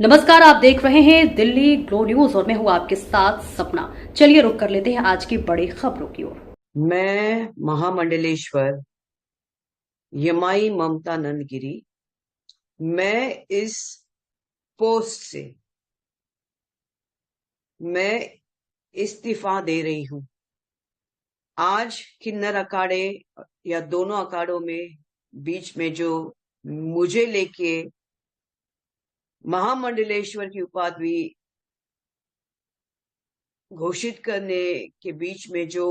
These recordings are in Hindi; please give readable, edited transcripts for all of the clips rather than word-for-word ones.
नमस्कार, आप देख रहे हैं दिल्ली ग्लो न्यूज और मैं हूं आपके साथ सपना। चलिए रुक कर लेते हैं आज की बड़ी खबरों की ओर। मैं महामंडलेश्वर यमाई ममता नंदगिरी। मैं इस पोस्ट से मैं इस्तीफा दे रही हूं। आज किन्नर अखाड़े या दोनों अखाड़ों में बीच में जो मुझे लेके महामंडलेश्वर की उपाधि घोषित करने के बीच में जो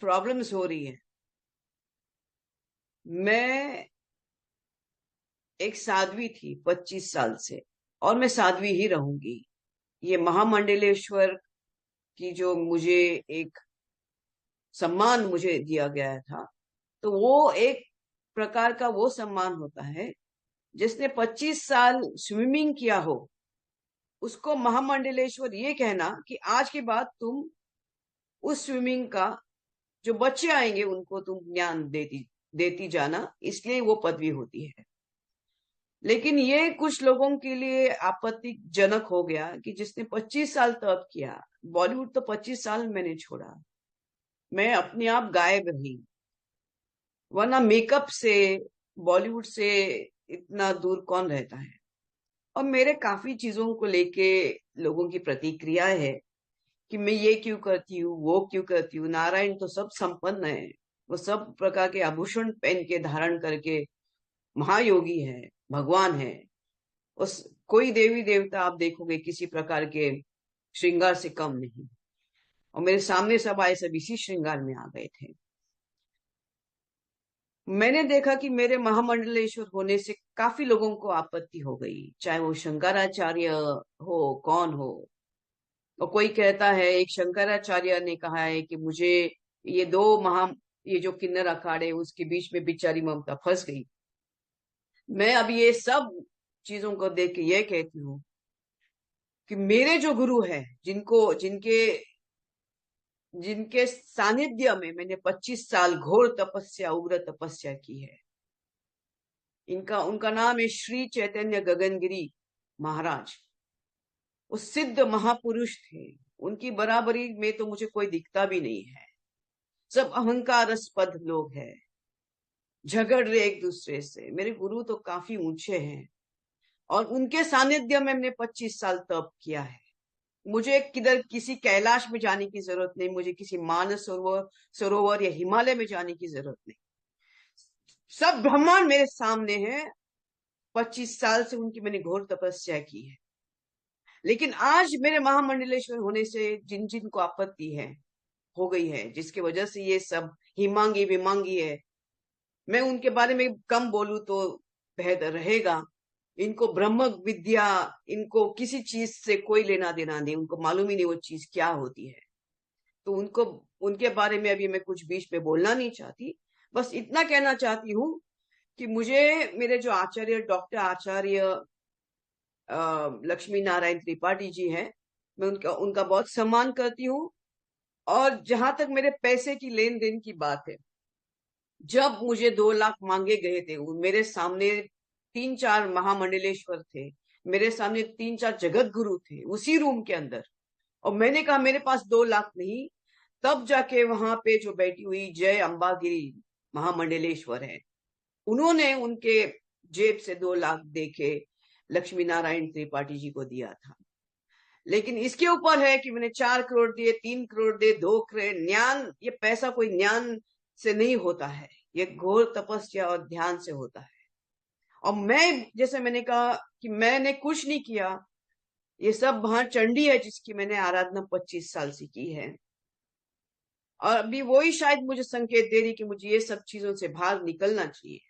प्रॉब्लम्स हो रही है, मैं एक साध्वी थी 25 साल से और मैं साध्वी ही रहूंगी। ये महामंडलेश्वर की जो मुझे एक सम्मान मुझे दिया गया था, तो वो एक प्रकार का वो सम्मान होता है जिसने 25 साल स्विमिंग किया हो, उसको महामंडलेश्वर ये कहना कि आज के बाद तुम उस स्विमिंग का जो बच्चे आएंगे उनको तुम ज्ञान देती देती जाना, इसलिए वो पदवी होती है। लेकिन ये कुछ लोगों के लिए आपत्तिजनक हो गया कि जिसने 25 साल तप किया, बॉलीवुड तो 25 साल मैंने छोड़ा, मैं अपने आप गायब रही, वरना मेकअप से बॉलीवुड से इतना दूर कौन रहता है। और मेरे काफी चीजों को लेके लोगों की प्रतिक्रिया है कि मैं ये क्यों करती हूँ, वो क्यों करती हूँ। नारायण तो सब संपन्न है, वो सब प्रकार के आभूषण पहन के धारण करके महायोगी है, भगवान है। उस कोई देवी देवता आप देखोगे किसी प्रकार के श्रृंगार से कम नहीं, और मेरे सामने सब आए सब इसी श्रृंगार में आ गए थे। मैंने देखा कि मेरे महामंडलेश्वर होने से काफी लोगों को आपत्ति हो गई, चाहे वो शंकराचार्य हो, कौन हो। और कोई कहता है, एक शंकराचार्य ने कहा है कि मुझे ये दो महा ये जो किन्नर अखाड़े उसके बीच में बेचारी ममता फंस गई। मैं अब ये सब चीजों को देख के ये कहती हूँ कि मेरे जो गुरु है, जिनको जिनके जिनके सानिध्य में मैंने 25 साल घोर तपस्या, उग्र तपस्या की है, इनका उनका नाम है श्री चैतन्य गगनगिरी महाराज। वो सिद्ध महापुरुष थे, उनकी बराबरी में तो मुझे कोई दिखता भी नहीं है। सब अहंकारस्पद लोग हैं, झगड़ रहे एक दूसरे से। मेरे गुरु तो काफी ऊंचे हैं और उनके सानिध्य में मैंने 25 साल तप किया है। मुझे किधर किसी कैलाश में जाने की जरूरत नहीं, मुझे किसी मानस सरोवर या हिमालय में जाने की जरूरत नहीं। सब ब्रह्मांड मेरे सामने है। 25 साल से उनकी मैंने घोर तपस्या की है। लेकिन आज मेरे महामंडलेश्वर होने से जिन जिन को आपत्ति है, हो गई है, जिसकी वजह से ये सब हिमांगी विमांगी है, मैं उनके बारे में कम बोलूं तो बेहतर रहेगा। इनको ब्रह्म विद्या, इनको किसी चीज से कोई लेना देना नहीं, उनको मालूम ही नहीं वो चीज क्या होती है। तो उनको उनके बारे में अभी मैं कुछ बीच में बोलना नहीं चाहती। बस इतना कहना चाहती हूँ कि मुझे मेरे जो आचार्य, डॉक्टर आचार्य लक्ष्मी नारायण त्रिपाठी जी हैं, मैं उनका उनका बहुत सम्मान करती हूँ। और जहां तक मेरे पैसे की लेन देन की बात है, जब मुझे 2 लाख मांगे गए थे, मेरे सामने 3-4 महामंडलेश्वर थे, मेरे सामने 3-4 जगत गुरु थे उसी रूम के अंदर, और मैंने कहा मेरे पास 2 लाख नहीं, तब जाके वहां पे जो बैठी हुई जय अंबागिरी महामंडलेश्वर है, उन्होंने उनके जेब से 2 लाख देके लक्ष्मी नारायण त्रिपाठी जी को दिया था। लेकिन इसके ऊपर है कि मैंने 4 करोड़ दिए, 3 करोड़ दिए, 2 करोड़। ज्ञान, ये पैसा कोई ज्ञान से नहीं होता है, ये घोर तपस्या और ध्यान से होता है। और मैं, जैसे मैंने कहा कि मैंने कुछ नहीं किया, ये सब वहां चंडी है जिसकी मैंने आराधना 25 साल से की है। और अभी वही शायद मुझे संकेत दे रही कि मुझे ये सब चीजों से बाहर निकलना चाहिए।